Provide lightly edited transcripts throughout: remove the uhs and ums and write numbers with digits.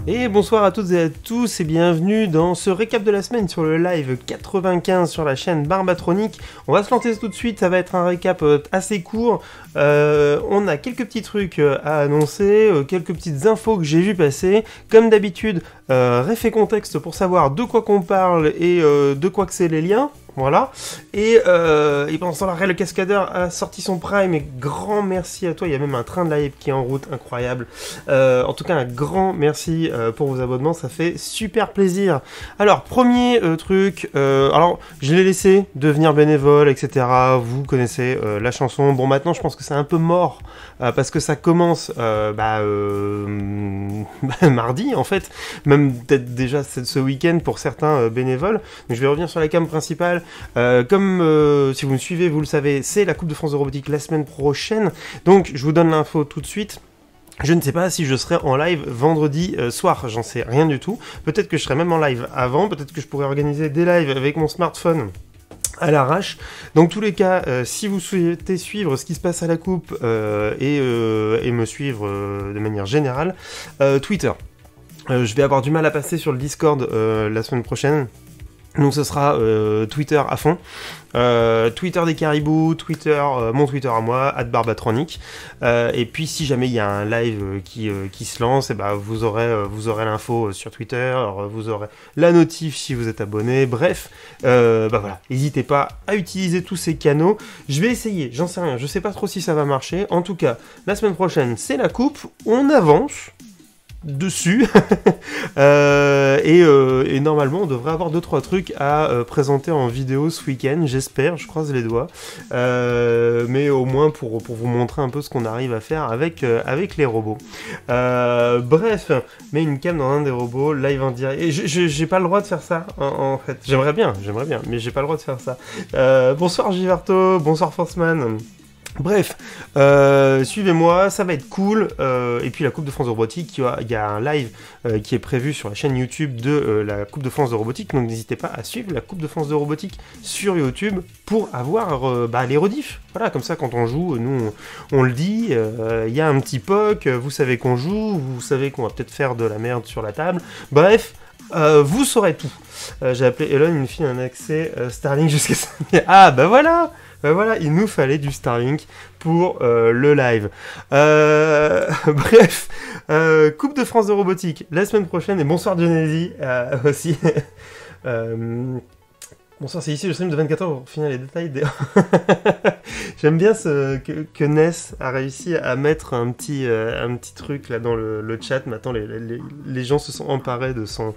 Et bonsoir à toutes et à tous et bienvenue dans ce récap de la semaine sur le live 95 sur la chaîne Barbatronic. On va se lancer tout de suite, ça va être un récap assez court. On a quelques petits trucs à annoncer, quelques petites infos que j'ai vu passer. Comme d'habitude, réf et contexte pour savoir de quoi qu'on parle et de quoi que c'est les liens. Voilà, et pendant ce temps-là, Ray le Cascadeur a sorti son Prime, et grand merci à toi, il y a même un train de live qui est en route, incroyable. En tout cas, un grand merci pour vos abonnements, ça fait super plaisir. Alors, premier truc, alors je l'ai laissé devenir bénévole, etc. Vous connaissez la chanson. Bon, maintenant, je pense que c'est un peu mort, parce que ça commence mardi, en fait, même peut-être déjà ce week-end pour certains bénévoles. Donc, je vais revenir sur la cam principale. Comme si vous me suivez, vous le savez, c'est la Coupe de France de robotique la semaine prochaine. Donc, je vous donne l'info tout de suite. Je ne sais pas si je serai en live vendredi soir, j'en sais rien du tout. Peut-être que je serai même en live avant, peut-être que je pourrais organiser des lives avec mon smartphone à l'arrache. Dans tous les cas, si vous souhaitez suivre ce qui se passe à la coupe et me suivre de manière générale, Twitter. Je vais avoir du mal à passer sur le Discord la semaine prochaine. Donc ce sera Twitter à fond, Twitter des caribous, Twitter, mon Twitter à moi, @barbatronic, et puis si jamais il y a un live qui se lance, et ben vous aurez l'info sur Twitter, vous aurez la notif si vous êtes abonné, bref, voilà, n'hésitez pas à utiliser tous ces canaux. Je vais essayer, j'en sais rien, je sais pas trop si ça va marcher. En tout cas, la semaine prochaine c'est la coupe, on avance dessus et normalement on devrait avoir 2-3 trucs à présenter en vidéo ce week-end, j'espère, je croise les doigts, mais au moins pour vous montrer un peu ce qu'on arrive à faire avec les robots. Bref, mets une cam dans un des robots, live en direct, et j'ai pas le droit de faire ça en fait, j'aimerais bien, mais j'ai pas le droit de faire ça. Bonsoir Giverto, bonsoir Forceman. Bref, suivez-moi, ça va être cool, et puis la Coupe de France de robotique, il y a un live qui est prévu sur la chaîne YouTube de la Coupe de France de robotique, donc n'hésitez pas à suivre la Coupe de France de robotique sur YouTube pour avoir les rediffs. Voilà, comme ça quand on joue, nous on le dit, il y a un petit POC, vous savez qu'on joue, vous savez qu'on va peut-être faire de la merde sur la table, bref, vous saurez tout. J'ai appelé Elon, une fille un accès Starlink jusqu'à samedi. Ah bah voilà, il nous fallait du Starlink pour le live. Bref, Coupe de France de robotique la semaine prochaine, et bonsoir Genesee aussi. Bonsoir, c'est ici le stream de 24h pour finir les détails. J'aime bien que Ness a réussi à mettre un petit truc là dans le chat. Maintenant, les gens se sont emparés de son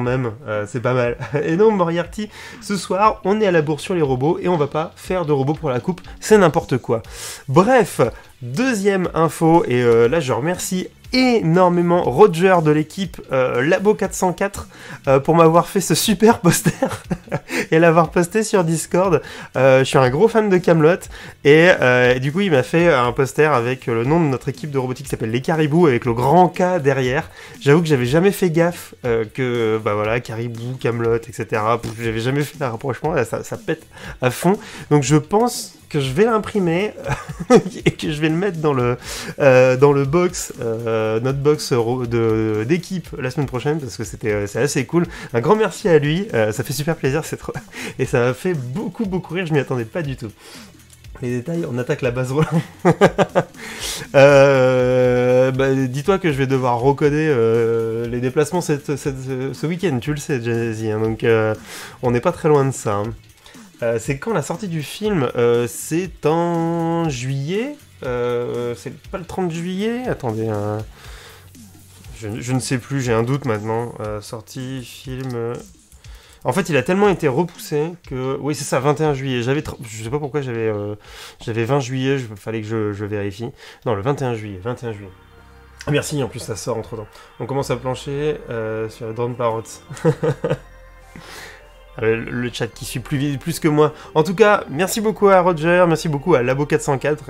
mème. C'est pas mal. Et donc, Moriarty, ce soir, on est à la bourse sur les robots et on va pas faire de robots pour la coupe. C'est n'importe quoi. Bref, deuxième info, et là, je remercie énormément Roger de l'équipe Labo 404 pour m'avoir fait ce super poster et l'avoir posté sur Discord. Je suis un gros fan de Camelot et du coup il m'a fait un poster avec le nom de notre équipe de robotique qui s'appelle les Caribous avec le grand K derrière. J'avoue que j'avais jamais fait gaffe que Caribou, Camelot, etc. J'avais jamais fait un rapprochement, là ça pète à fond. Donc je pense que je vais l'imprimer et que je vais le mettre dans le box, notre box d'équipe la semaine prochaine, parce que c'est assez cool. Un grand merci à lui, ça fait super plaisir, c'est trop... et ça m'a fait beaucoup rire, je m'y attendais pas du tout. Les détails, on attaque la base Roland. Dis-toi que je vais devoir recoder les déplacements ce week-end, tu le sais, Genesee, hein, donc on n'est pas très loin de ça. Hein. C'est quand la sortie du film? C'est en juillet. C'est pas le 30 juillet? Attendez, je ne sais plus, j'ai un doute maintenant. Sortie, film... En fait, il a tellement été repoussé que... Oui, c'est ça, 21 juillet. Je sais pas pourquoi j'avais 20 juillet, il fallait que je vérifie. Non, le 21 juillet. Ah, merci, en plus ça sort entre-temps. On commence à plancher sur les Drone Parrots. Le chat qui suit plus que moi. En tout cas, merci beaucoup à Roger, merci beaucoup à Labo 404,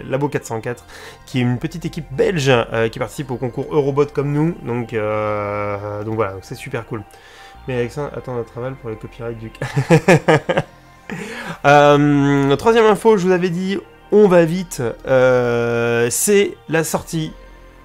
Labo 404, qui est une petite équipe belge qui participe au concours Eurobot comme nous. Donc voilà, c'est super cool. Mais Alexandre, attends notre aval pour les copyrights du... Troisième info, je vous avais dit, on va vite. C'est la sortie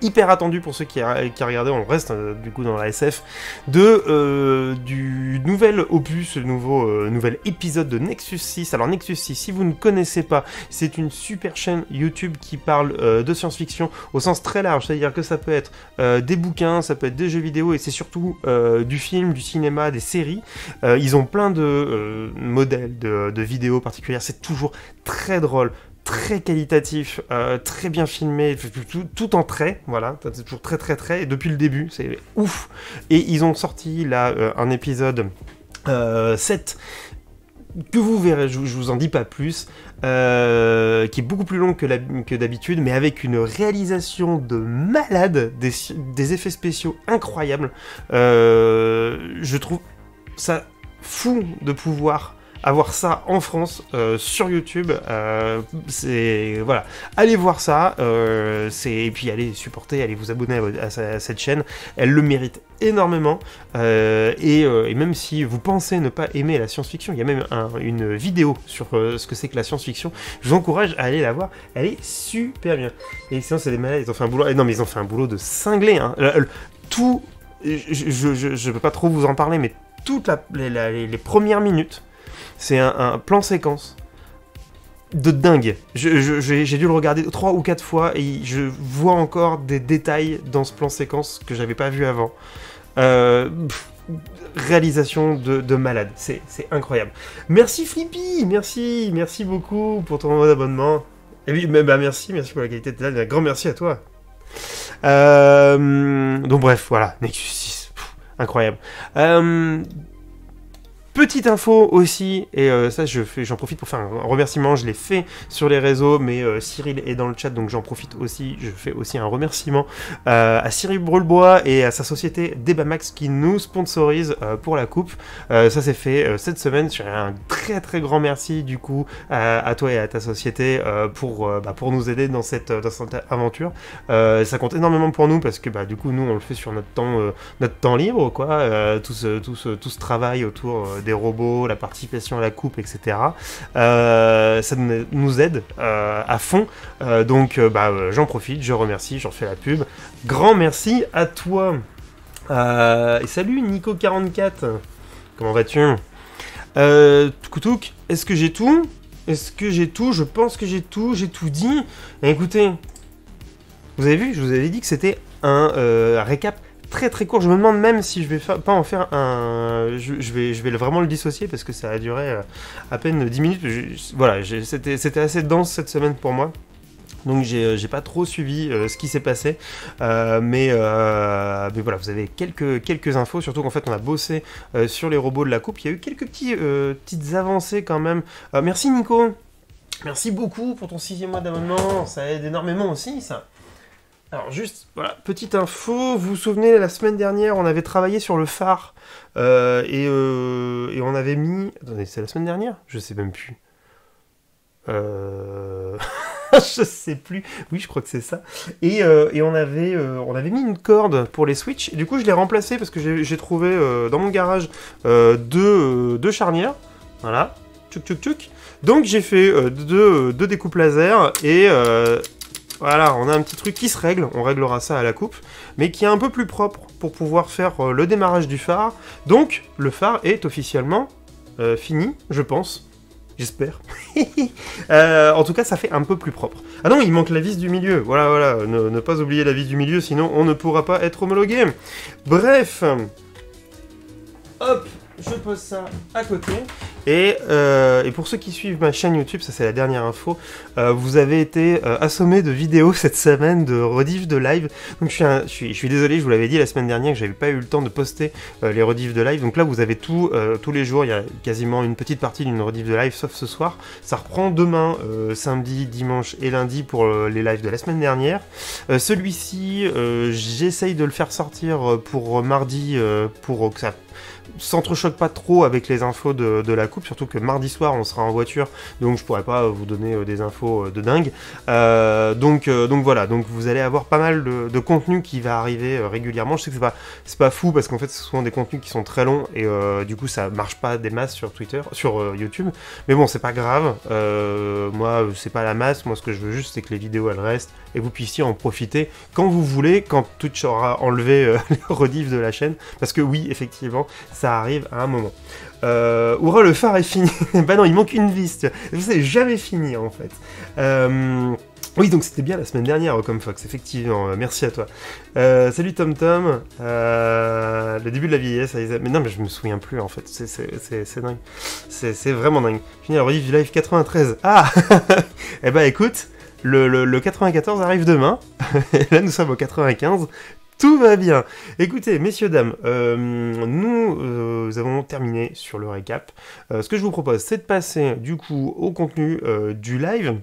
hyper attendu pour ceux qui a regardé, on reste du coup dans la SF, du nouvel opus, nouvel épisode de Nexus 6. Alors Nexus 6, si vous ne connaissez pas, c'est une super chaîne YouTube qui parle de science-fiction au sens très large, c'est-à-dire que ça peut être des bouquins, ça peut être des jeux vidéo, et c'est surtout du film, du cinéma, des séries. Ils ont plein de modèles de vidéos particulières, c'est toujours très drôle, très qualitatif, très bien filmé, tout en trait, voilà, c'est toujours très, et depuis le début, c'est ouf. Et ils ont sorti là un épisode 7, que vous verrez, je vous en dis pas plus, qui est beaucoup plus long que d'habitude, mais avec une réalisation de malade, des effets spéciaux incroyables. Je trouve ça fou de pouvoir avoir ça en France sur YouTube, c'est voilà, allez voir ça, et puis allez supporter, allez vous abonner à cette chaîne, elle le mérite énormément, et même si vous pensez ne pas aimer la science-fiction, il y a même une vidéo sur ce que c'est que la science-fiction, je vous encourage à aller la voir, elle est super bien. Et sinon c'est des malades, ils ont fait un boulot, non mais ils ont fait un boulot de cinglé, hein. Tout, je peux pas trop vous en parler, mais toutes les premières minutes, c'est un plan séquence de dingue. J'ai dû le regarder 3 ou 4 fois et je vois encore des détails dans ce plan séquence que j'avais pas vu avant. Réalisation de malade, c'est incroyable. Merci Flippy, merci beaucoup pour ton abonnement. Et oui, merci pour la qualité de live, un grand merci à toi. Donc bref, voilà, Nexus 6, incroyable. Petite info aussi, et ça j'en profite pour faire un remerciement, je l'ai fait sur les réseaux, mais Cyril est dans le chat, donc j'en profite aussi, je fais aussi un remerciement à Cyril Brulebois et à sa société Debamax qui nous sponsorise pour la coupe. Ça s'est fait cette semaine, je dirais un très grand merci du coup à toi et à ta société pour nous aider dans cette aventure. Ça compte énormément pour nous parce que du coup nous on le fait sur notre temps libre, quoi, tout ce travail autour des robots, la participation à la coupe, etc. Ça nous aide à fond. Donc j'en profite, je remercie, j'en fais la pub. Grand merci à toi. Et salut Nico44. Comment vas-tu? Touc, est-ce que j'ai tout? Je pense que j'ai tout dit. Écoutez, vous avez vu, je vous avais dit que c'était un récap très court. Je me demande même si je vais pas en faire un... Je vais vraiment le dissocier parce que ça a duré à peine 10 minutes. Voilà, c'était assez dense cette semaine pour moi. Donc j'ai pas trop suivi ce qui s'est passé, mais voilà, vous avez quelques infos, surtout qu'en fait on a bossé sur les robots de la coupe. Il y a eu quelques petites avancées quand même. Merci Nico, merci beaucoup pour ton 6e mois d'abonnement, ça aide énormément aussi ça. Alors juste, voilà, petite info, vous vous souvenez, la semaine dernière, on avait travaillé sur le phare, et on avait mis... Attendez, c'est la semaine dernière? Je sais même plus. Je sais plus. Oui, je crois que c'est ça. Et on avait mis une corde pour les Switch, et du coup je l'ai remplacé parce que j'ai trouvé dans mon garage deux charnières. Voilà, tchouk. Donc j'ai fait deux découpes laser, et... voilà, on a un petit truc qui se règle, on réglera ça à la coupe, mais qui est un peu plus propre pour pouvoir faire le démarrage du phare. Donc, le phare est officiellement fini, je pense. J'espère. En tout cas, ça fait un peu plus propre. Ah non, il manque la vis du milieu. Voilà, ne pas oublier la vis du milieu, sinon on ne pourra pas être homologué. Bref. Hop, je pose ça à côté. Et pour ceux qui suivent ma chaîne YouTube, ça c'est la dernière info, vous avez été assommés de vidéos cette semaine, de rediff de live. Donc je suis désolé, je vous l'avais dit la semaine dernière que j'avais pas eu le temps de poster les rediffs de live. Donc là vous avez tous les jours, il y a quasiment une petite partie d'une rediff de live, sauf ce soir. Ça reprend demain, samedi, dimanche et lundi pour les lives de la semaine dernière. Celui-ci, j'essaye de le faire sortir pour mardi, pour que ça s'entrechoque pas trop avec les infos de la coupe, surtout que mardi soir on sera en voiture, donc je pourrais pas vous donner des infos de dingue. Donc voilà, donc vous allez avoir pas mal de contenu qui va arriver régulièrement. Je sais que c'est pas fou parce qu'en fait c'est souvent des contenus qui sont très longs et du coup ça marche pas des masses sur Twitter, sur YouTube. Mais bon, c'est pas grave. Moi c'est pas la masse. Moi ce que je veux juste c'est que les vidéos elles restent et vous puissiez en profiter quand vous voulez, quand Twitch aura enlevé les rediffs de la chaîne. Parce que oui, effectivement, ça arrive à un moment. Oura, le phare est fini. Bah non, il manque une vis. Vous savez, jamais fini en fait. Oui, donc c'était bien la semaine dernière, comme Fox, effectivement. Merci à toi. Salut TomTom. Le début de la vieillesse. Mais non, mais je me souviens plus en fait. C'est dingue. C'est vraiment dingue. Fini la rediff du live 93. Ah. Eh bah écoute, le 94 arrive demain. Et là, nous sommes au 95. Tout va bien. Écoutez, messieurs, dames, nous avons terminé sur le récap. Ce que je vous propose, c'est de passer du coup au contenu du live.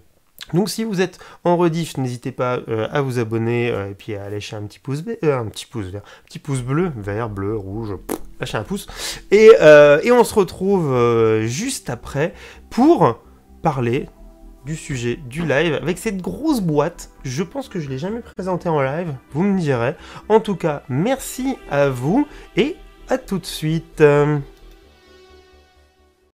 Donc si vous êtes en rediff, n'hésitez pas à vous abonner et puis à lâcher un petit pouce vert, un petit pouce vert, petit pouce bleu, vert, bleu, rouge, lâchez un pouce. Et on se retrouve juste après pour parler du sujet du live avec cette grosse boîte. Je pense que je ne l'ai jamais présenté en live, vous me direz. En tout cas, merci à vous et à tout de suite.